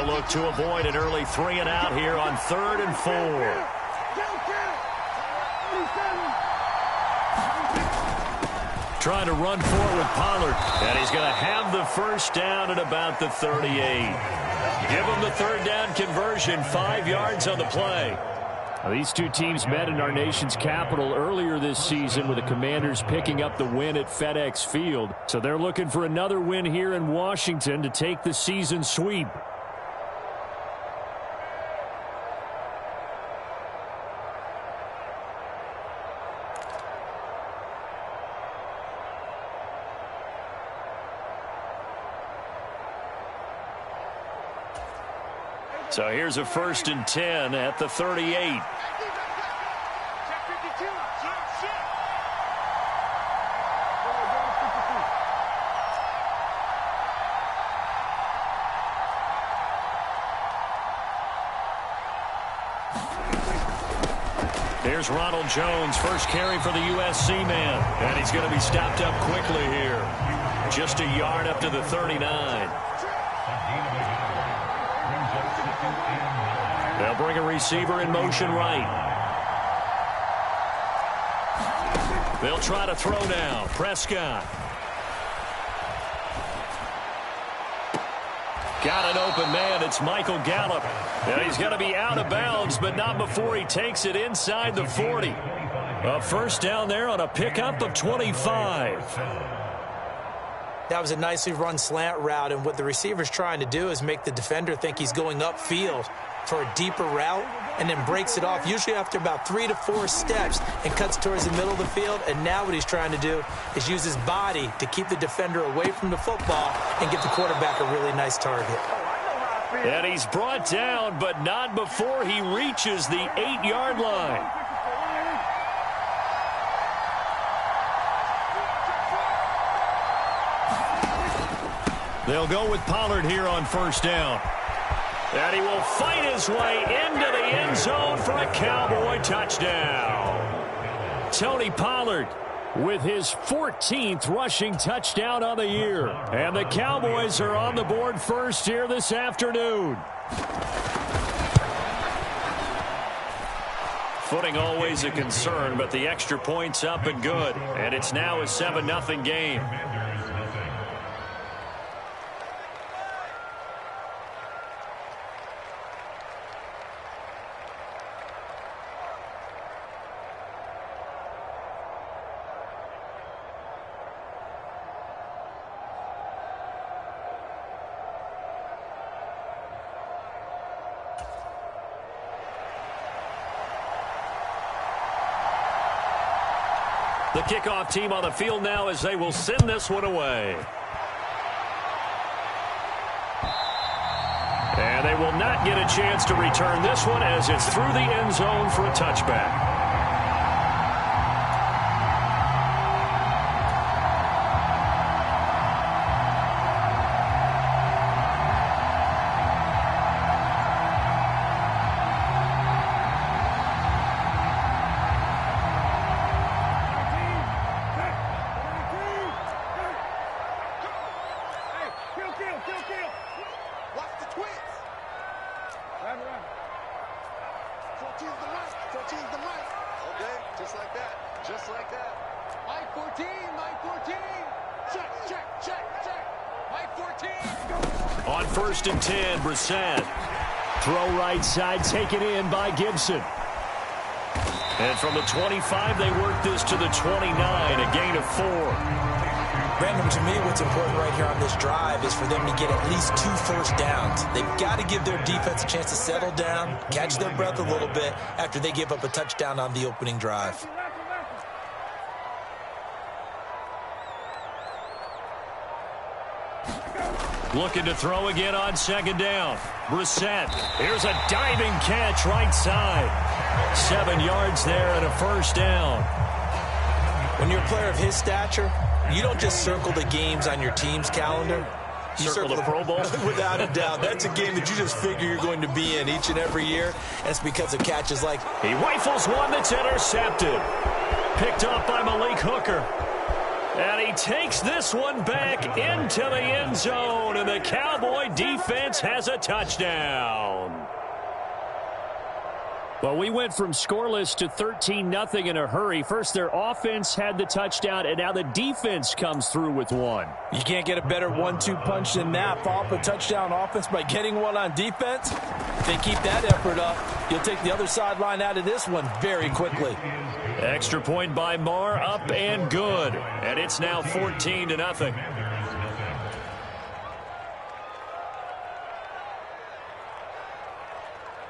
They'll look to avoid an early 3 and out here on 3rd and 4. Trying to run forward with Pollard. And he's going to have the first down at about the 38. Give him the 3rd down conversion. 5 yards on the play. Well, these two teams met in our nation's capital earlier this season with the Commanders picking up the win at FedEx Field. So they're looking for another win here in Washington to take the season sweep. So here's a 1st and 10 at the 38. Here's Ronald Jones, first carry for the USC man. And he's going to be stopped up quickly here. Just a yard up to the 39. They'll bring a receiver in motion right. They'll try to throw now. Prescott. Got an open man. It's Michael Gallup. And he's going to be out of bounds, but not before he takes it inside the 40. A first down there on a pickup of 25. That was a nicely run slant route, and what the receiver's trying to do is make the defender think he's going upfield for a deeper route and then breaks it off, usually after about 3 to 4 steps, and cuts towards the middle of the field. And now what he's trying to do is use his body to keep the defender away from the football and get the quarterback a really nice target. And he's brought down, but not before he reaches the 8-yard line. They'll go with Pollard here on first down. And he will fight his way into the end zone for a Cowboy touchdown. Tony Pollard with his 14th rushing touchdown on the year. And the Cowboys are on the board first here this afternoon. Footing always a concern, but the extra point's up and good. And it's now a 7-0 game. The kickoff team on the field now as they will send this one away. And they will not get a chance to return this one as it's through the end zone for a touchback. On 1st and 10, Brissett. Throw right side, taken in by Gibson. And from the 25, they work this to the 29, a gain of 4. Brandon, to me, what's important right here on this drive is for them to get at least 2 first downs. They've got to give their defense a chance to settle down, catch their breath a little bit after they give up a touchdown on the opening drive. Looking to throw again on 2nd down. Brissett. Here's a diving catch right side. 7 yards there and a first down. When you're a player of his stature, you don't just circle the games on your team's calendar. You circle the Pro Bowl? Without a doubt. That's a game that you just figure you're going to be in each and every year. And it's because of catches like... He rifles one that's intercepted. Picked up by Malik Hooker. And he takes this one back into the end zone, and the Cowboy defense has a touchdown. Well, we went from scoreless to 13-0 in a hurry. First, their offense had the touchdown, and now the defense comes through with one. You can't get a better 1-2 punch than that. Follow up a touchdown offense by getting one on defense. If they keep that effort up, you'll take the other sideline out of this one very quickly. Extra point by Marr, up and good. And it's now 14-0.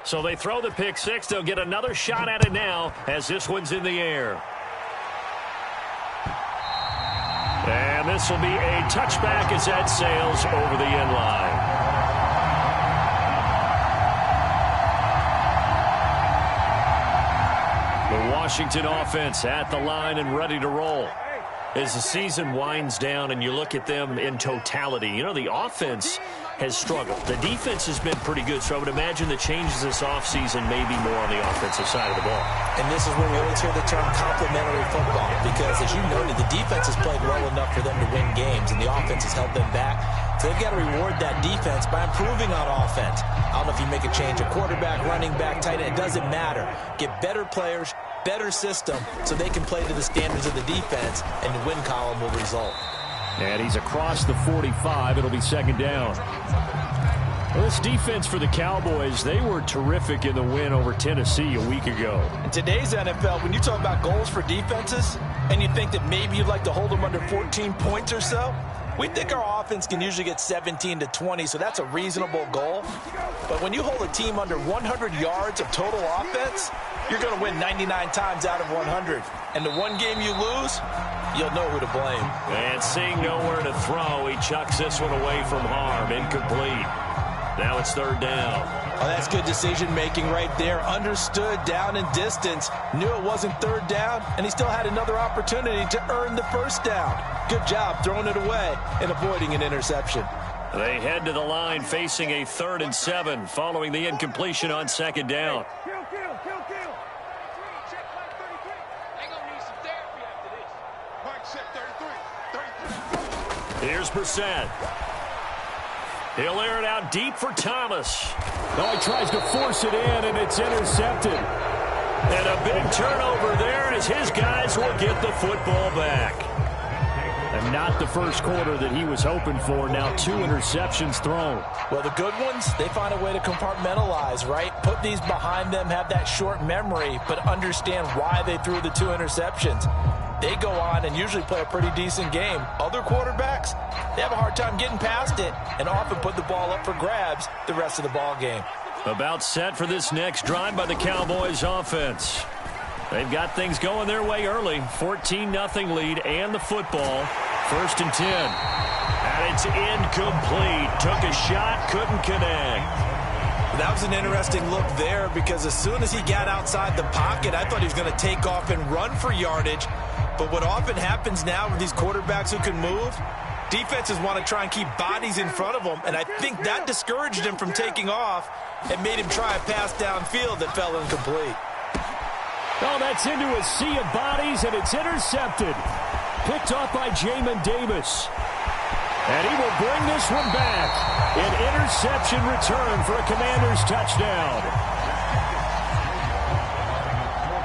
So they throw the pick six. They'll get another shot at it now as this one's in the air. And this will be a touchback as that sails over the end line. The Washington offense at the line and ready to roll. As the season winds down and you look at them in totality, you know, the offense has struggled. The defense has been pretty good, so I would imagine the changes this offseason may be more on the offensive side of the ball. And this is where we always hear the term complementary football, because as you noted, the defense has played well enough for them to win games, and the offense has held them back. So they've got to reward that defense by improving on offense. I don't know if you make a change, a quarterback, running back, tight end, it doesn't matter. Get better players, better system, so they can play to the standards of the defense, and the win column will result. And he's across the 45. It'll be second down. Well, this defense for the Cowboys, they were terrific in the win over Tennessee a week ago. In today's NFL, when you talk about goals for defenses, and you think that maybe you'd like to hold them under 14 points or so, we think our offense can usually get 17 to 20, so that's a reasonable goal. But when you hold a team under 100 yards of total offense, you're going to win 99 times out of 100. And the one game you lose, you'll know who to blame. And seeing nowhere to throw, he chucks this one away from harm. Incomplete. Now it's third down. Oh, that's good decision-making right there. Understood down and distance. Knew it wasn't third down, and he still had another opportunity to earn the first down. Good job throwing it away and avoiding an interception. They head to the line facing a 3rd and 7 following the incompletion on second down. Here's Brissett. He'll air it out deep for Thomas. Oh, he tries to force it in, and it's intercepted. And a big turnover there as his guys will get the football back. And not the first quarter that he was hoping for. Now 2 interceptions thrown. Well, the good ones, they find a way to compartmentalize, right? Put these behind them, have that short memory, but understand why they threw the 2 interceptions. They go on and usually play a pretty decent game. Other quarterbacks, they have a hard time getting past it and often put the ball up for grabs the rest of the ball game. About set for this next drive by the Cowboys offense. They've got things going their way early. 14-0 lead and the football. 1st and 10. And it's incomplete. Took a shot, couldn't connect. That was an interesting look there because as soon as he got outside the pocket, I thought he was going to take off and run for yardage. But what often happens now with these quarterbacks who can move, defenses want to try and keep bodies in front of them, and I think that discouraged him from taking off and made him try a pass downfield that fell incomplete. Oh, that's into a sea of bodies, and it's intercepted. Picked off by Jamin Davis. And he will bring this one back. An interception return for a Commanders touchdown.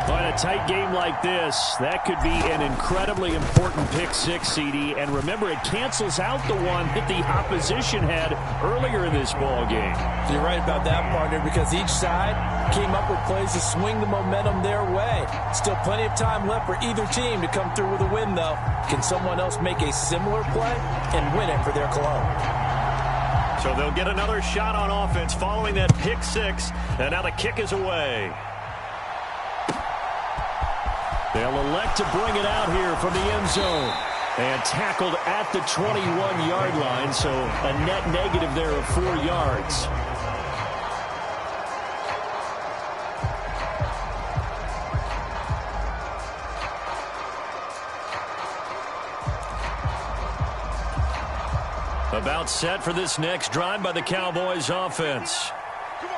On a tight game like this, that could be an incredibly important pick six, CD. And remember, it cancels out the one that the opposition had earlier in this ball game. You're right about that, partner, because each side came up with plays to swing the momentum their way. Still plenty of time left for either team to come through with a win, though. Can someone else make a similar play and win it for their club? So they'll get another shot on offense following that pick six, and now the kick is away. They'll elect to bring it out here from the end zone. And tackled at the 21-yard line, so a net negative there of 4 yards. About set for this next drive by the Cowboys offense.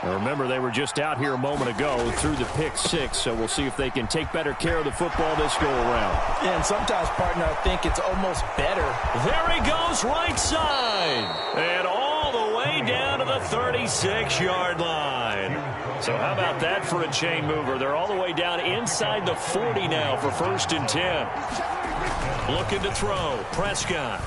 Now remember, they were just out here a moment ago through the pick six, so we'll see if they can take better care of the football this go-around. Yeah, and sometimes, partner, I think it's almost better. There he goes, right side. And all the way down to the 36-yard line. So how about that for a chain mover? They're all the way down inside the 40 now for 1st and 10. Looking to throw. Prescott.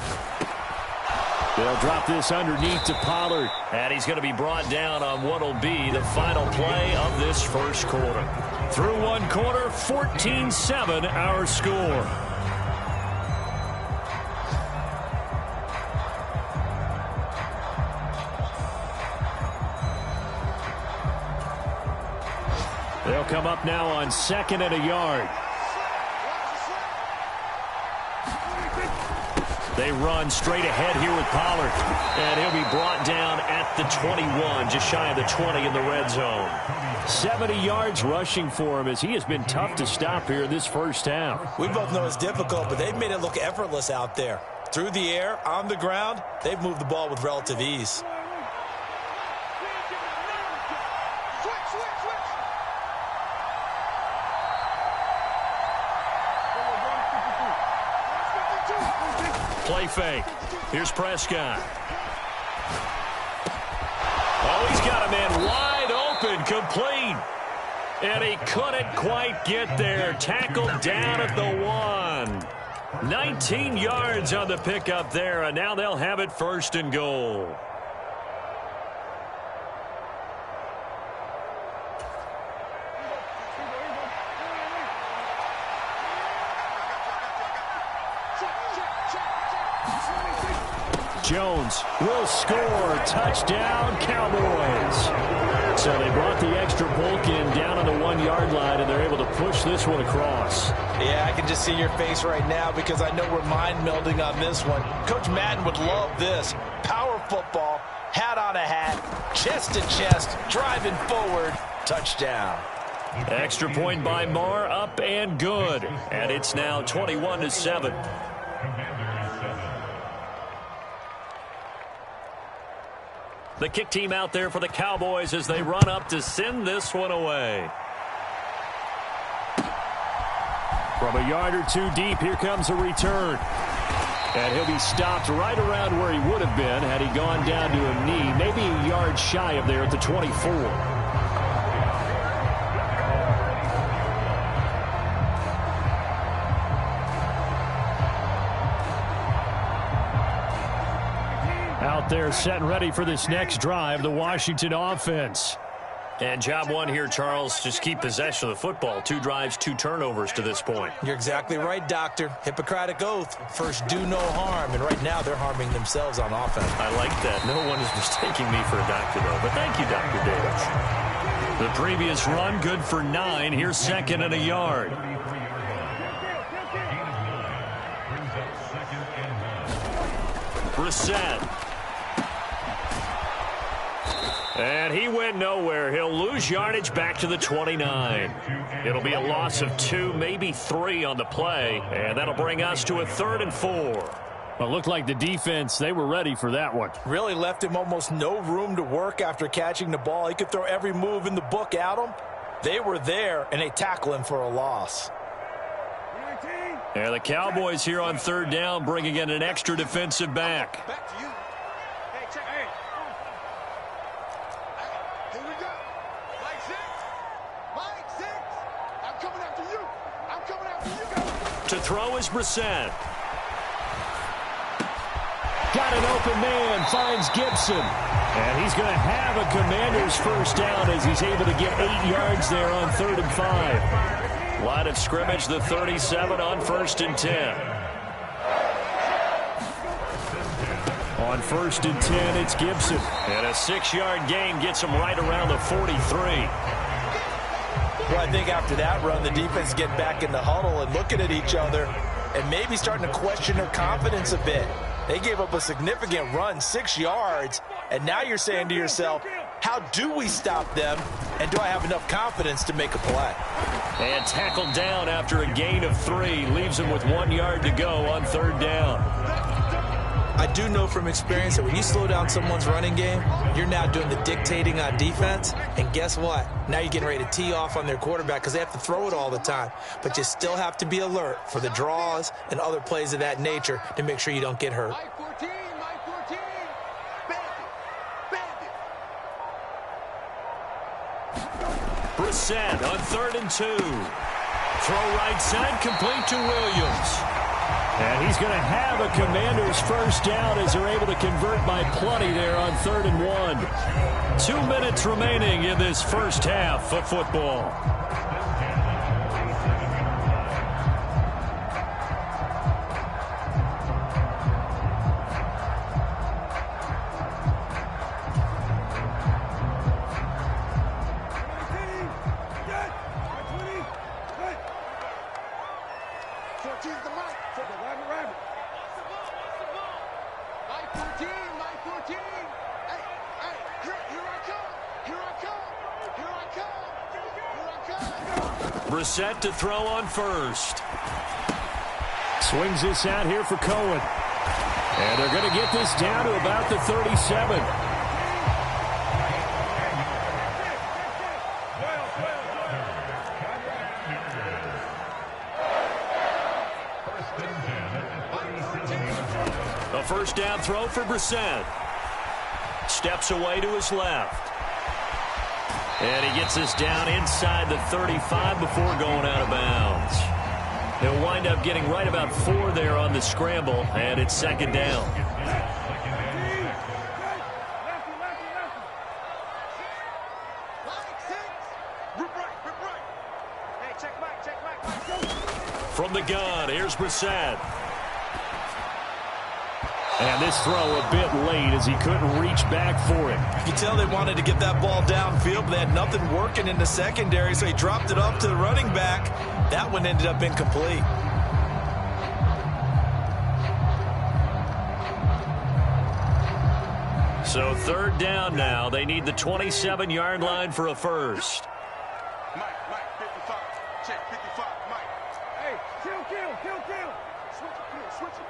They'll drop this underneath to Pollard. And he's going to be brought down on what will be the final play of this first quarter. Through one quarter, 14-7 our score. They'll come up now on 2nd and a yard. They run straight ahead here with Pollard. And he'll be brought down at the 21, just shy of the 20 in the red zone. 70 yards rushing for him as he has been tough to stop here in this first half. We both know it's difficult, but they've made it look effortless out there. Through the air, on the ground, they've moved the ball with relative ease. Play fake. Here's Prescott. Oh, he's got a man wide open, complete. And he couldn't quite get there. Tackled down at the 1. 19 yards on the pickup there, and now they'll have it 1st and goal. Jones will score. Touchdown, Cowboys. So they brought the extra bulk in down on the 1-yard line, and they're able to push this one across. Yeah, I can just see your face right now because I know we're mind melding on this one. Coach Madden would love this. Power football, hat on a hat, chest to chest, driving forward, touchdown. Extra point by Marr, up and good. And it's now 21-7. The kick team out there for the Cowboys as they run up to send this one away. From a yard or two deep, here comes a return. And he'll be stopped right around where he would have been had he gone down to a knee, maybe a yard shy of there at the 24. Out there set and ready for this next drive, the Washington offense. And job one here, Charles, just keep possession of the football. 2 drives, 2 turnovers to this point. You're exactly right, Doctor. Hippocratic oath. First, do no harm. And right now, they're harming themselves on offense. I like that. No one is mistaking me for a doctor, though. But thank you, Dr. Davis. The previous run, good for 9. Here's 2nd and a yard. Brissett. And he went nowhere. He'll lose yardage back to the 29. It'll be a loss of 2, maybe 3 on the play. And that'll bring us to a 3rd and 4. Well, it looked like the defense, they were ready for that one. Really left him almost no room to work after catching the ball. He could throw every move in the book at him. They were there, and they tackle him for a loss. And the Cowboys here on 3rd down, bringing in an extra defensive back. Back to you. Hey, check. Hey. Here we go. Mike 6. Mike 6. I'm coming after you. I'm coming after you. To throw is Brissett. Got an open man, finds Gibson. And he's going to have a Commander's first down as he's able to get 8 yards there on 3rd and 5. Line of scrimmage, the 37 on 1st and 10. On 1st and 10, it's Gibson. And a 6-yard gain gets him right around the 43. Well, I think after that run, the defense get back in the huddle and looking at each other and maybe starting to question their confidence a bit. They gave up a significant run, 6 yards, and now you're saying to yourself, how do we stop them, and do I have enough confidence to make a play? And tackled down after a gain of 3. Leaves him with 1 yard to go on 3rd down. I do know from experience that when you slow down someone's running game, you're now doing the dictating on defense. And guess what? Now you're getting ready to tee off on their quarterback because they have to throw it all the time. But you still have to be alert for the draws and other plays of that nature to make sure you don't get hurt. Mike 14, Mike 14. Bandit. Brissett on 3rd and 2. Throw right side, complete to Williams. And he's going to have a Commanders first down as they're able to convert by plenty there on 3rd and 1. 2 minutes remaining in this first half of football. Brissett to throw on 1st. Swings this out here for Cohen. And they're going to get this down to about the 37. A first down throw for Brissett. Steps away to his left. And he gets this down inside the 35 before going out of bounds. He'll wind up getting right about 4 there on the scramble, and it's 2nd down. From the gun, here's Brissett. And this throw a bit late as he couldn't reach back for it. You can tell they wanted to get that ball downfield, but they had nothing working in the secondary, so he dropped it off to the running back. That one ended up incomplete. So 3rd down now. They need the 27-yard line for a first. Mike, 55. Check, 55, Mike. Hey, kill. Switch it.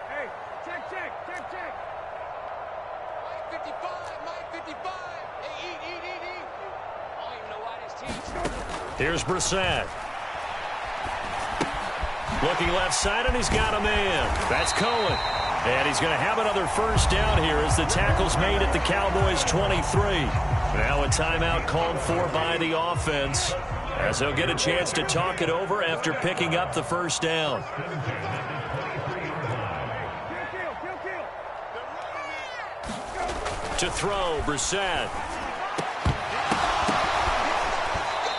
Hey, check. Mike 55. Hey, eat. I don't even know why this team's... Here's Brissett. Looking left side, and he's got a man. That's Cohen. And he's going to have another first down here as the tackle's made at the Cowboys' 23. Now a timeout called for by the offense as they'll get a chance to talk it over after picking up the first down. To throw, Brissett.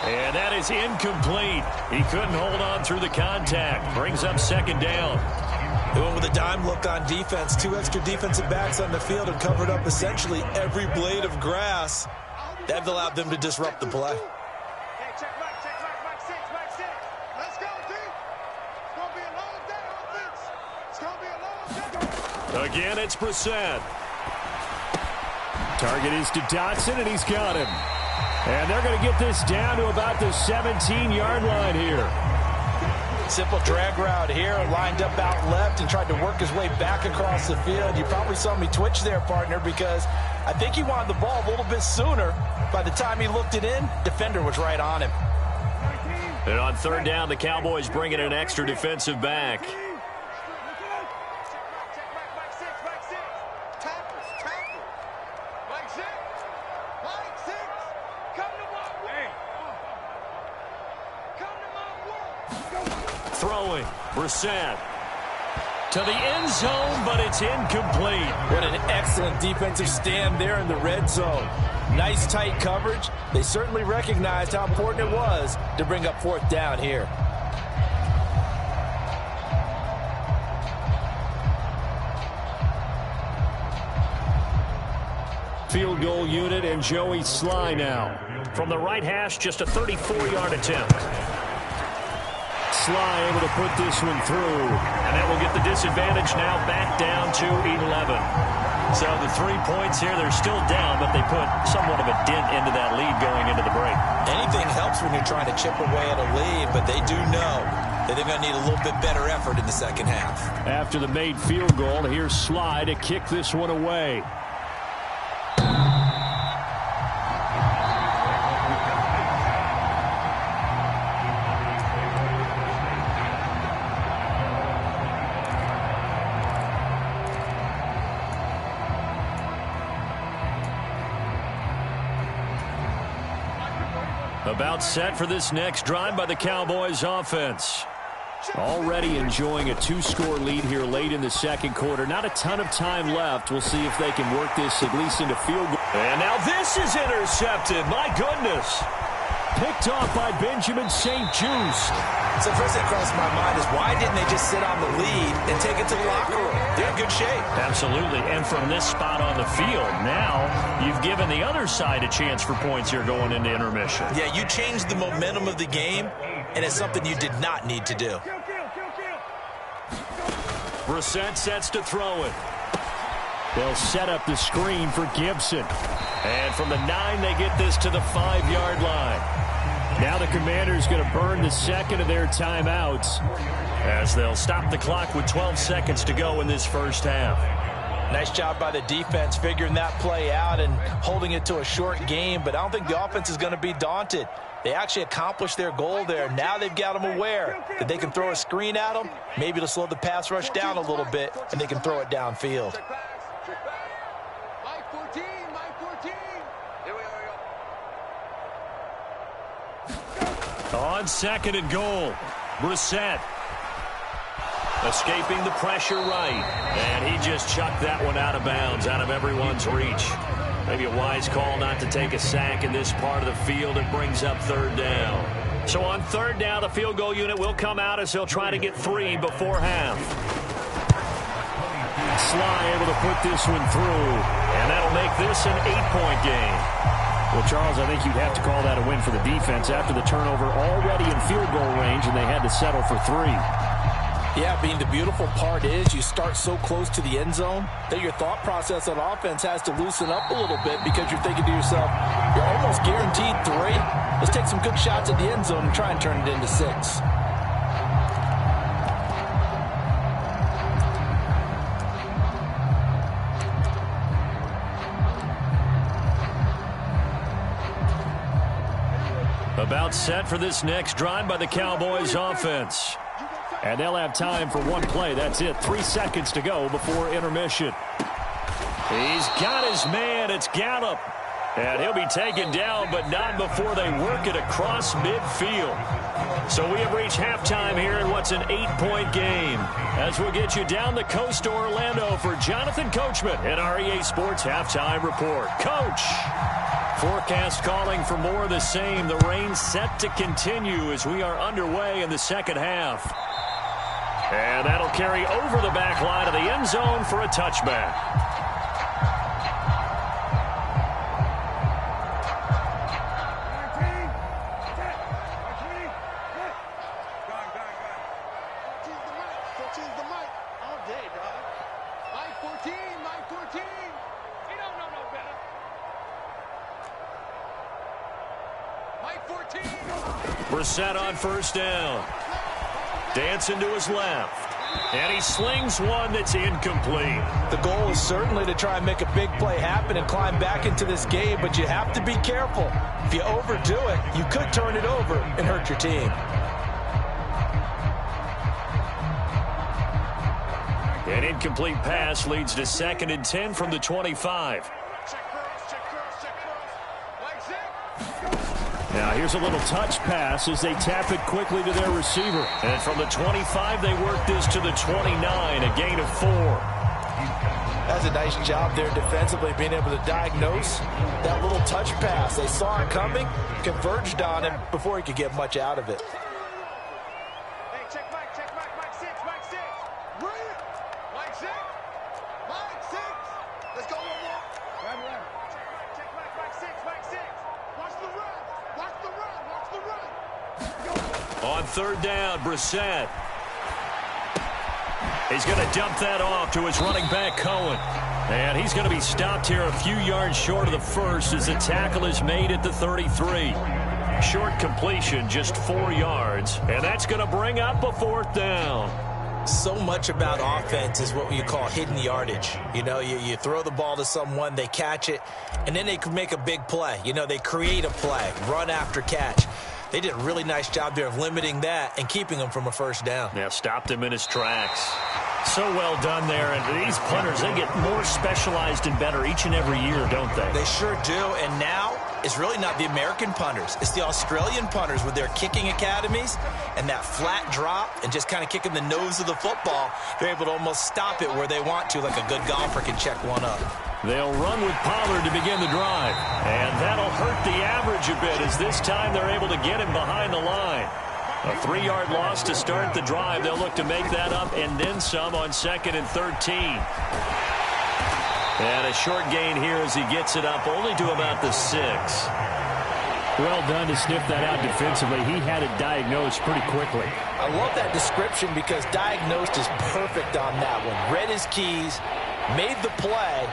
And that is incomplete. He couldn't hold on through the contact. Brings up 2nd down. They went with a dime look on defense. 2 extra defensive backs on the field and covered up essentially every blade of grass. That allowed them to disrupt the play. Hey, check Mike 6. Let's go, D. It's going to be a long day, offense. It's going to be a long day. Again, it's Brissett. Target is to Dotson, and he's got him. And they're going to get this down to about the 17-yard line here. Simple drag route here, lined up out left and tried to work his way back across the field. You probably saw me twitch there, partner, because I think he wanted the ball a little bit sooner. By the time he looked it in, defender was right on him. And on 3rd down, the Cowboys bring in an extra defensive back. Mike 6. Tackle. Mike 6. Come to my way. Throwing, Brissett. To the end zone, but it's incomplete. What an excellent defensive stand there in the red zone. Nice tight coverage. They certainly recognized how important it was to bring up 4th down here. Field goal unit and Joey Sly now. From the right hash, just a 34-yard attempt. Sly able to put this one through. And that will get the disadvantage now back down to 11. So the 3 points here, they're still down, but they put somewhat of a dent into that lead going into the break. Anything helps when you're trying to chip away at a lead, but they do know They're going to need a little bit better effort in the second half. After the made field goal, here's Sly to kick this one away. About set for this next drive by the Cowboys offense. Already enjoying a 2-score lead here late in the second quarter. Not a ton of time left. We'll see if they can work this at least into field goal. And now this is intercepted. My goodness. Picked off by Benjamin St. Just. So first thing that crossed my mind is why didn't they just sit on the lead and take it to the locker room? They're in good shape. Absolutely. And from this spot on the field, now you've given the other side a chance for points here going into intermission. Yeah, you changed the momentum of the game, and it's something you did not need to do. Brissett sets to throw it. They'll set up the screen for Gibson. And from the 9, they get this to the 5-yard line. Now the Commanders going to burn the second of their timeouts, as they'll stop the clock with 12 seconds to go in this first half. Nice job by the defense figuring that play out and holding it to a short game, but I don't think the offense is going to be daunted. They actually accomplished their goal there. Now they've got them aware that they can throw a screen at them, maybe to slow the pass rush down a little bit, and they can throw it downfield. On second and goal, Brissett escaping the pressure right, and he just chucked that one out of bounds, out of everyone's reach. Maybe a wise call not to take a sack in this part of the field. It brings up third down. So on third down, the field goal unit will come out as they'll try to get 3 before half. Sly able to put this one through, and that'll make this an 8-point game. Well, Charles, I think you'd have to call that a win for the defense after the turnover already in field goal range, and they had to settle for 3. Yeah, Bean, the beautiful part is you start so close to the end zone that your thought process on offense has to loosen up a little bit because you're thinking to yourself, you're almost guaranteed 3. Let's take some good shots at the end zone and try and turn it into 6. About set for this next drive by the Cowboys offense. And they'll have time for one play. That's it. 3 seconds to go before intermission. He's got his man. It's Gallup. And he'll be taken down, but not before they work it across midfield. So we have reached halftime here in what's an 8-point game. As we'll get you down the coast to Orlando for Jonathan Coachman in our EA Sports Halftime Report. Coach! Forecast calling for more of the same. The rain set to continue as we are underway in the second half. And that'll carry over the back line of the end zone for a touchback. Brissett on first down. Dancing to his left. And he slings one that's incomplete. The goal is certainly to try and make a big play happen and climb back into this game, but you have to be careful. If you overdo it, you could turn it over and hurt your team. An incomplete pass leads to 2nd and 10 from the 25. Now here's a little touch pass as they tap it quickly to their receiver. And from the 25, they work this to the 29, a gain of 4. That's a nice job there defensively, being able to diagnose that little touch pass. They saw it coming, converged on him before he could get much out of it. Hey, check Mike 6, Mike 6. Bring it. Mike 6. Let's go one more. Run. Check Mike 6. Watch the run. On third down, Brissett. He's going to dump that off to his running back, Cohen. And he's going to be stopped here a few yards short of the first as the tackle is made at the 33. Short completion, just 4 yards, and that's going to bring up a 4th down. So much about offense is what you call hidden yardage. You know, you throw the ball to someone, they catch it, and then they can make a big play. You know, they create a play, run after catch. They did a really nice job there of limiting that and keeping him from a 1st down. Yeah, stopped him in his tracks. So well done there. And these punters, they get more specialized and better each and every year, don't they? They sure do. And now it's really not the American punters. It's the Australian punters with their kicking academies and that flat drop and just kind of kicking the nose of the football. They're able to almost stop it where they want to, like a good golfer can check one up. They'll run with Pollard to begin the drive. And that'll hurt the average a bit as this time they're able to get him behind the line. A 3-yard loss to start the drive. They'll look to make that up and then some on 2nd and 13. And a short gain here as he gets it up only to about the 6. Well done to sniff that out defensively. He had it diagnosed pretty quickly. I love that description because diagnosed is perfect on that one. Read his keys, made the play,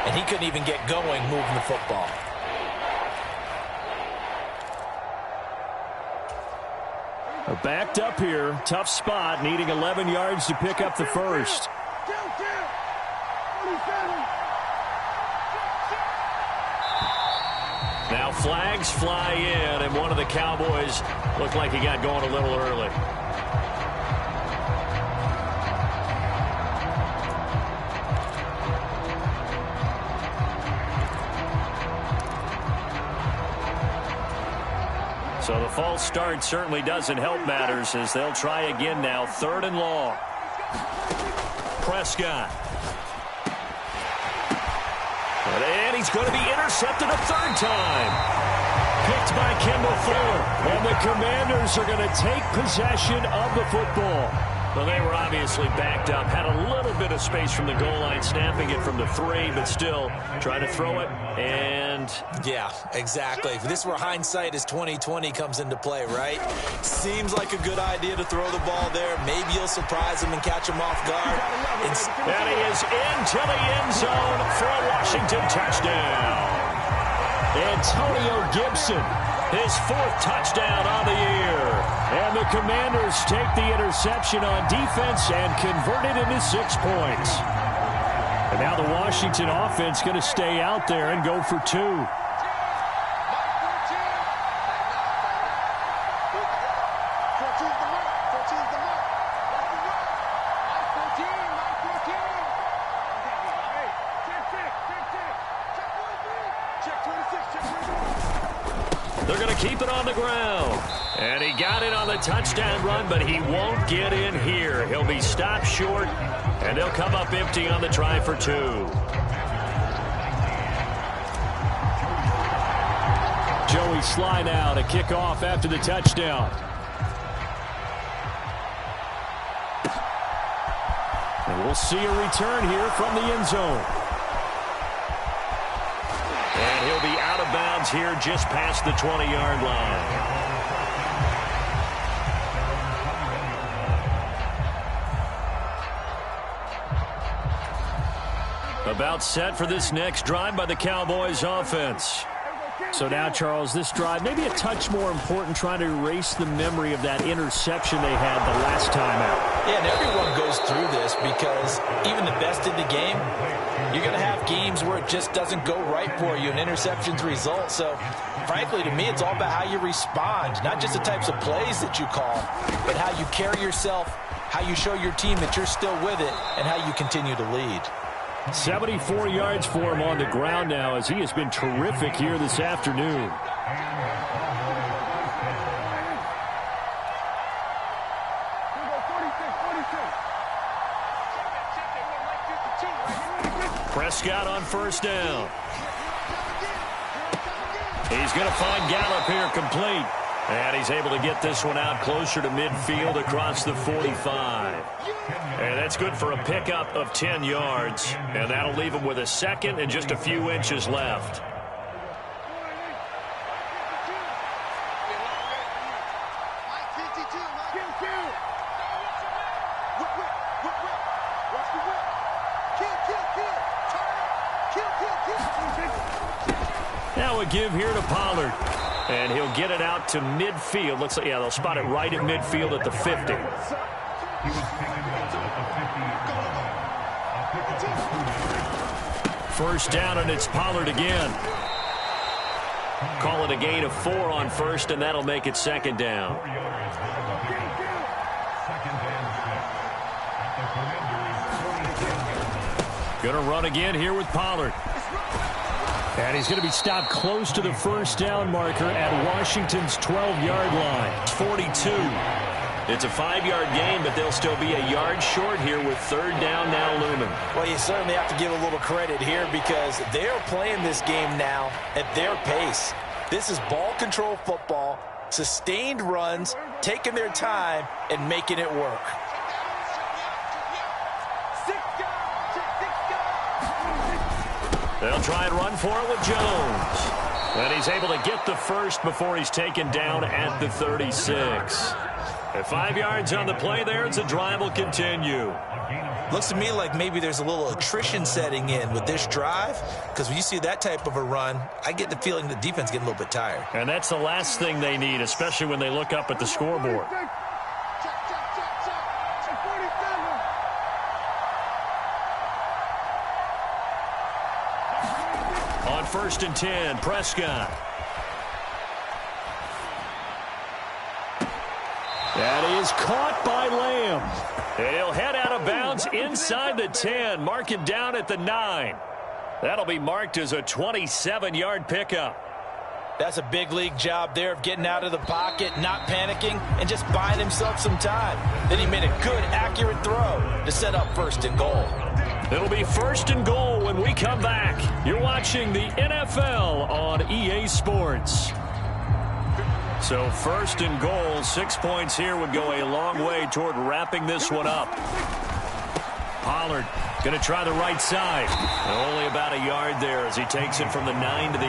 and he couldn't even get going moving the football. Backed up here, tough spot, needing 11 yards to pick up the 1st. Now flags fly in, and one of the Cowboys looked like he got going a little early. So the false start certainly doesn't help matters as they'll try again now. 3rd and long. Prescott. And he's going to be intercepted a 3rd time. Picked by Kendall Fuller. And the Commanders are going to take possession of the football. Well, they were obviously backed up. Had a little bit of space from the goal line, snapping it from the 3, but still trying to throw it. And yeah, exactly. This is where hindsight is 20/20 comes into play, right? Seems like a good idea to throw the ball there. Maybe you'll surprise him and catch him off guard. And he is into the end zone for a Washington touchdown. Antonio Gibson, his 4th touchdown on the year. And the Commanders take the interception on defense and convert it into 6 points. And now the Washington offense going to stay out there and go for 2. They're going to keep it on the ground. And he got it on the touchdown run, but he won't get in here. He'll be stopped short, and they'll come up empty on the try for 2. Joey Sly now to kick off after the touchdown. And we'll see a return here from the end zone. And he'll be out of bounds here just past the 20-yard line. About set for this next drive by the Cowboys offense. So now, Charles, this drive maybe a touch more important, trying to erase the memory of that interception they had the last time out. Yeah, and everyone goes through this because even the best in the game, you're going to have games where it just doesn't go right for you, and interceptions result. So, frankly, to me, it's all about how you respond, not just the types of plays that you call, but how you carry yourself, how you show your team that you're still with it, and how you continue to lead. 74 yards for him on the ground now as he has been terrific here this afternoon. Prescott on 1st down. He's going to find Gallup here complete. And he's able to get this one out closer to midfield across the 45. And that's good for a pickup of 10 yards. And that'll leave him with a 2nd and just a few inches left. Now a give here to Pollard. And he'll get it out to midfield. Looks like, yeah, they'll spot it right at midfield at the 50. First down, and it's Pollard again. Call it a gain of 4 on first, and that'll make it second down. Going to run again here with Pollard. And he's going to be stopped close to the first down marker at Washington's 12-yard line. It's 42. It's a 5-yard gain, but they'll still be a yard short here with third down now looming. Well, you certainly have to give a little credit here because they're playing this game now at their pace. This is ball control football, sustained runs, taking their time, and making it work. They'll try and run for it with Jones. And he's able to get the first before he's taken down at the 36. At 5 yards on the play there, the drive will continue. Looks to me like maybe there's a little attrition setting in with this drive, because when you see that type of a run, I get the feeling the defense getting a little bit tired. And that's the last thing they need, especially when they look up at the scoreboard. On 1st and 10, Prescott. That is caught by Lamb. And he'll head out of bounds inside the 10, mark him down at the 9. That'll be marked as a 27-yard pickup. That's a big league job there of getting out of the pocket, not panicking, and just buying himself some time. Then he made a good, accurate throw to set up 1st and goal. It'll be 1st and goal when we come back. You're watching the NFL on EA Sports. So 1st and goal, 6 points here would go a long way toward wrapping this one up. Pollard going to try the right side. Only about a yard there as he takes it from the 9 to the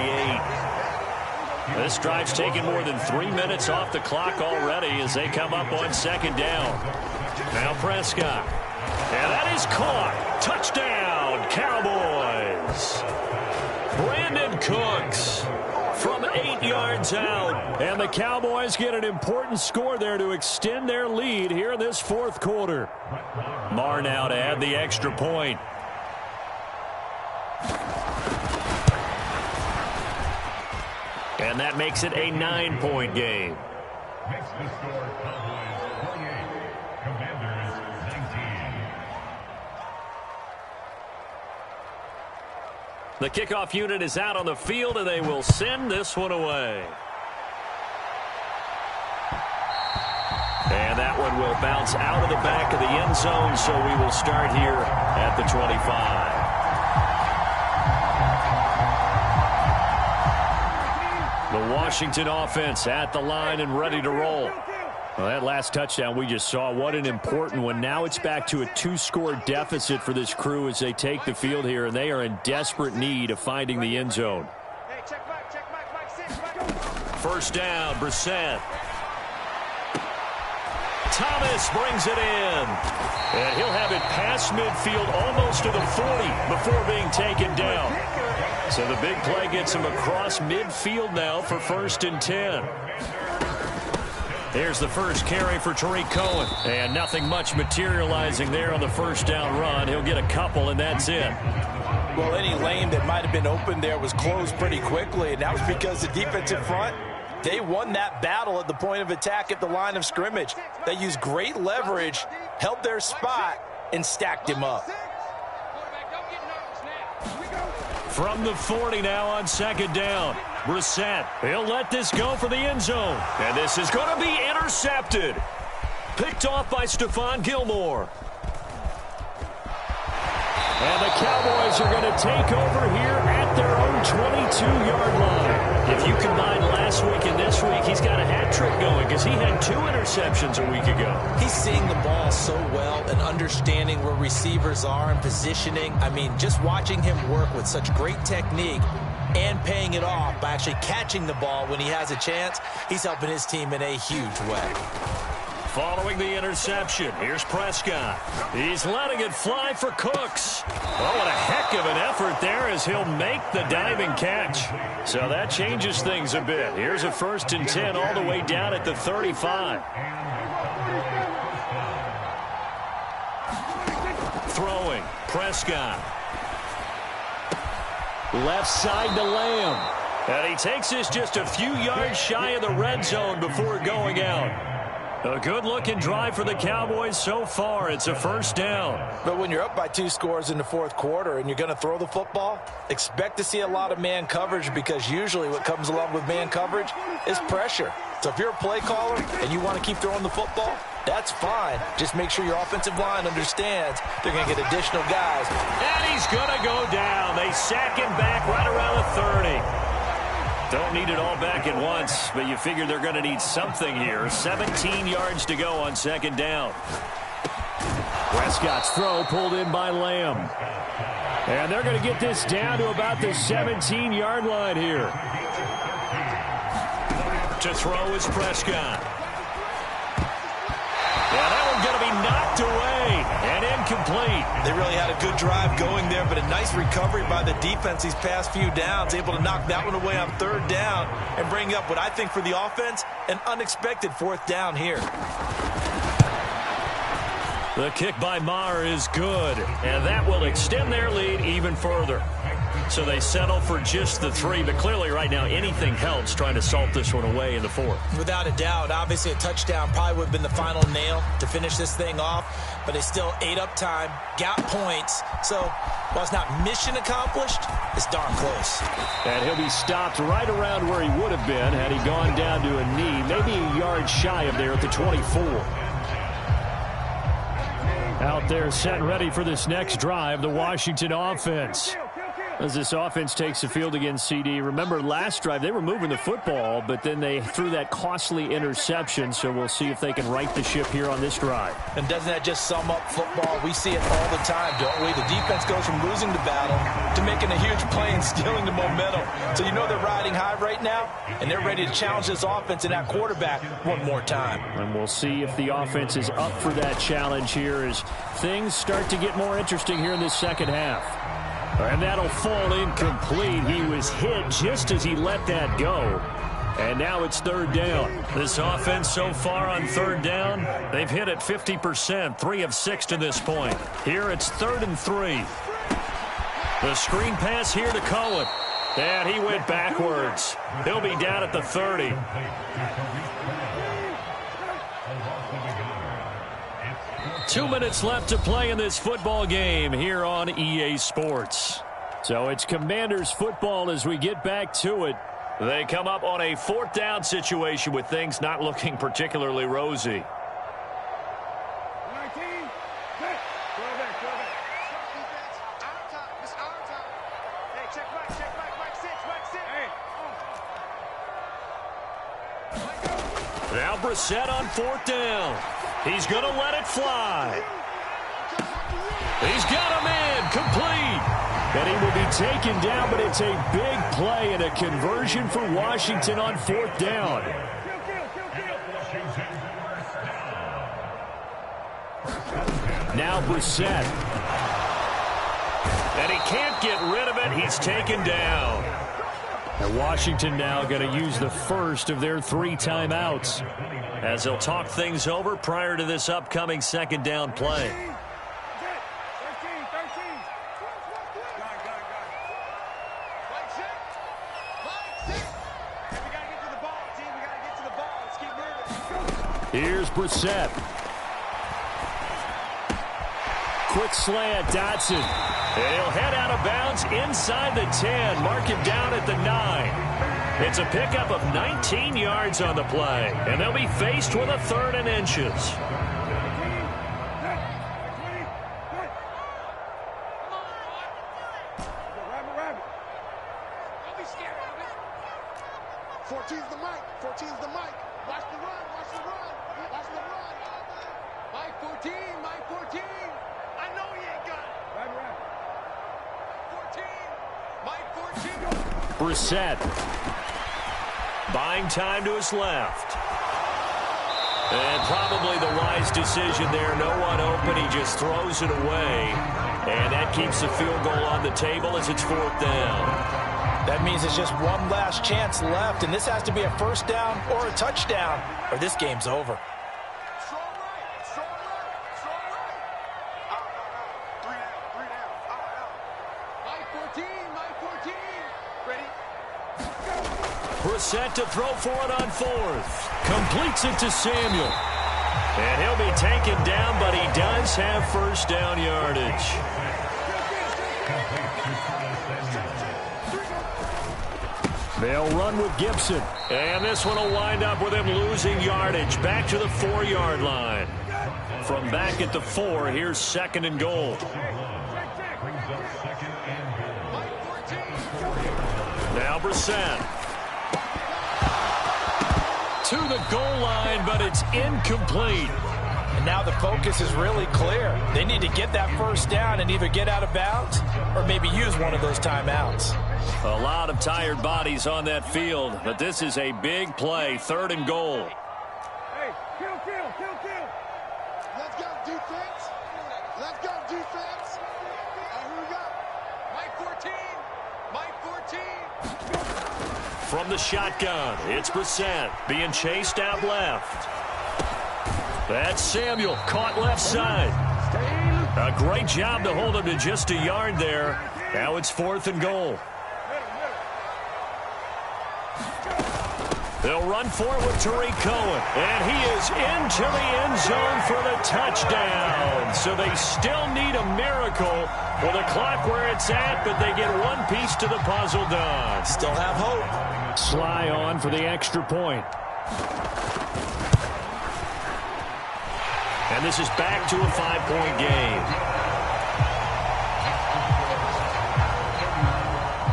8. This drive's taken more than 3 minutes off the clock already as they come up on 2nd down. Now Prescott. And that is caught. Touchdown, Cowboys. Brandon Cooks from 8 yards out. And the Cowboys get an important score there to extend their lead here in this 4th quarter. Marr now to add the extra point. And that makes it a 9-point game. Makes the score Cowboys 48, Commanders 19. The kickoff unit is out on the field, and they will send this one away. And that one will bounce out of the back of the end zone, so we will start here at the 25. The Washington offense at the line and ready to roll. Well, that last touchdown we just saw, what an important one. Now it's back to a 2-score deficit for this crew as they take the field here, and they are in desperate need of finding the end zone. First down, Brissett. Thomas brings it in. And he'll have it past midfield almost to the 40 before being taken down. So the big play gets him across midfield now for 1st and 10. Here's the first carry for Tariq Cohen. And nothing much materializing there on the first down run. He'll get a couple, and that's it. Well, any lane that might have been open there was closed pretty quickly, and that was because the defensive front, they won that battle at the point of attack at the line of scrimmage. They used great leverage, held their spot, and stacked him up. From the 40 now on 2nd down. Brissett, he'll let this go for the end zone. And this is going to be intercepted. Picked off by Stephon Gilmore. And the Cowboys are going to take over here at their own 22-yard line. If you combine last week and this week, he's got a hat trick going because he had 2 interceptions a week ago. He's seeing the ball so well and understanding where receivers are and positioning. I mean, just watching him work with such great technique and paying it off by actually catching the ball when he has a chance, he's helping his team in a huge way. Following the interception, here's Prescott. He's letting it fly for Cooks. Oh, what a heck of an effort there as he'll make the diving catch. So that changes things a bit. Here's a 1st and 10 all the way down at the 35. Throwing, Prescott. Left side to Lamb. And he takes this just a few yards shy of the red zone before going out. A good-looking drive for the Cowboys so far. It's a 1st down. But when you're up by 2 scores in the 4th quarter and you're going to throw the football, expect to see a lot of man coverage, because usually what comes along with man coverage is pressure. So if you're a play caller and you want to keep throwing the football, that's fine. Just make sure your offensive line understands they're going to get additional guys. And he's going to go down. They sack him back right around the 30. Don't need it all back at once, but you figure they're going to need something here. 17 yards to go on 2nd down. Prescott's throw pulled in by Lamb. And they're going to get this down to about the 17-yard line here. To throw is Prescott. Yeah, that one's going to be knocked away and incomplete. They really had a good drive going there, but a nice recovery by the defense these past few downs, able to knock that one away on 3rd down and bring up what I think for the offense, an unexpected 4th down here. The kick by Maher is good, and that will extend their lead even further. So they settle for just the 3, but clearly right now anything helps trying to salt this one away in the 4th. Without a doubt, obviously a touchdown probably would have been the final nail to finish this thing off, but they still ate up time, got points. So while it's not mission accomplished, it's darn close. And he'll be stopped right around where he would have been had he gone down to a knee, maybe a yard shy of there at the 24. Out there set and ready for this next drive, the Washington offense. As this offense takes the field against CD, remember last drive they were moving the football, but then they threw that costly interception, so we'll see if they can right the ship here on this drive. And doesn't that just sum up football? We see it all the time, don't we? The defense goes from losing the battle to making a huge play and stealing the momentum. So you know they're riding high right now, and they're ready to challenge this offense and that quarterback one more time. And we'll see if the offense is up for that challenge here as things start to get more interesting here in this 2nd half. And that'll fall incomplete. He was hit just as he let that go. And now it's 3rd down. This offense so far on 3rd down, they've hit it 50%, 3 of 6 to this point. Here it's 3rd and 3. The screen pass here to Cohen. And he went backwards. He'll be down at the 30. 2 minutes left to play in this football game here on EA Sports. So it's Commanders football as we get back to it. They come up on a 4th down situation with things not looking particularly rosy. 19, set. Throw back. Defense, our time. It's our time. Hey, check back. Mike 6. Hey. Now Brissett on 4th down. He's going to let it fly. He's got him in, complete. And he will be taken down, but it's a big play and a conversion for Washington on 4th down. Now Brissett. And he can't get rid of it. He's taken down. And Washington now going to use the first of their 3 timeouts, as they'll talk things over prior to this upcoming 2nd down play. 13. Mike 6. Hey, we got to get to the ball, team. We got to get to the ball. Let's keep moving. Here's Brissett. Quick slant, Dotson. And he'll head out of bounds inside the 10. Mark him down at the 9. It's a pickup of 19 yards on the play. And they'll be faced with a 3rd and inches. 14's the mic. 14's the mic. Watch the run. Watch the run. Watch the run. Mike 14. Mike 14. I know he ain't got it. Right. 14. Mike 14. Brissett. Buying time to his left. And probably the wise decision there. No one open. He just throws it away. And that keeps the field goal on the table as it's 4th down. That means it's just one last chance left, and this has to be a first down or a touchdown, or this game's over. Brissett to throw for it on 4th. Completes it to Samuel. And he'll be taken down, but he does have first down yardage. They'll run with Gibson. And this one will wind up with him losing yardage. Back to the 4-yard line. From back at the 4, here's 2nd and goal. Now Brissett. To the goal line, but it's incomplete. And now the focus is really clear. They need to get that first down and either get out of bounds or maybe use one of those timeouts. A lot of tired bodies on that field, but this is a big play. 3rd and goal. Hey, kill. Let's go, defense. Let's go, defense. Here we go. Mike 14. From the shotgun, it's Brissett being chased out left. That's Samuel, caught left side. A great job to hold him to just a yard there. Now it's 4th and goal. They'll run for it with Tariq Cohen. And he is into the end zone for the touchdown. So they still need a miracle with the clock where it's at, but they get one piece to the puzzle done. Still have hope. Sly on for the extra point. And this is back to a 5-point game.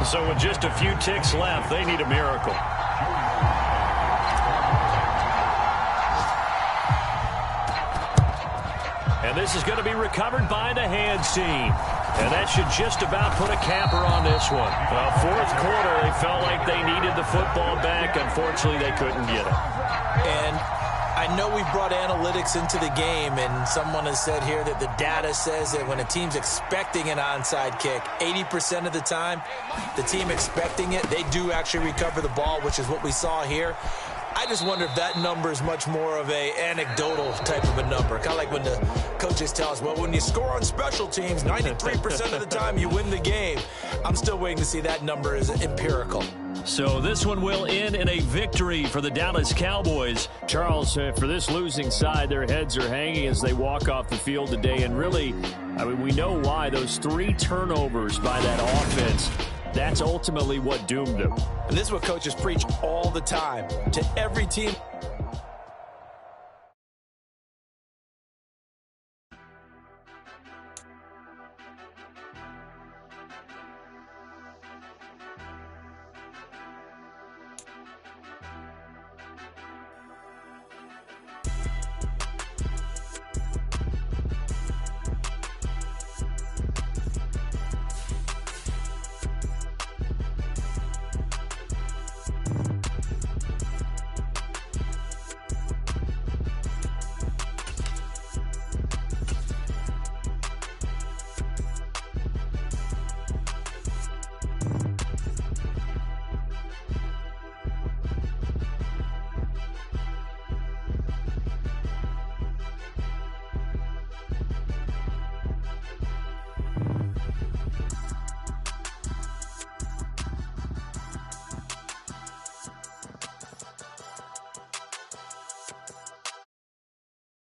So with just a few ticks left, they need a miracle. And this is going to be recovered by the hands team. And that should just about put a capper on this one. 4th quarter, they felt like they needed the football back. Unfortunately, they couldn't get it. And I know we brought analytics into the game, and someone has said here that the data says that when a team's expecting an onside kick, 80% of the time, the team expecting it, they do actually recover the ball, which is what we saw here. I just wonder if that number is much more of a anecdotal type of a number. Kind of like when the coaches tell us, well, when you score on special teams, 93% of the time you win the game. I'm still waiting to see that number is empirical. So this one will end in a victory for the Dallas Cowboys. Charles, for this losing side, their heads are hanging as they walk off the field today. And really, I mean, we know why. Those 3 turnovers by that offense, that's ultimately what doomed them. And this is what coaches preach all the time to every team.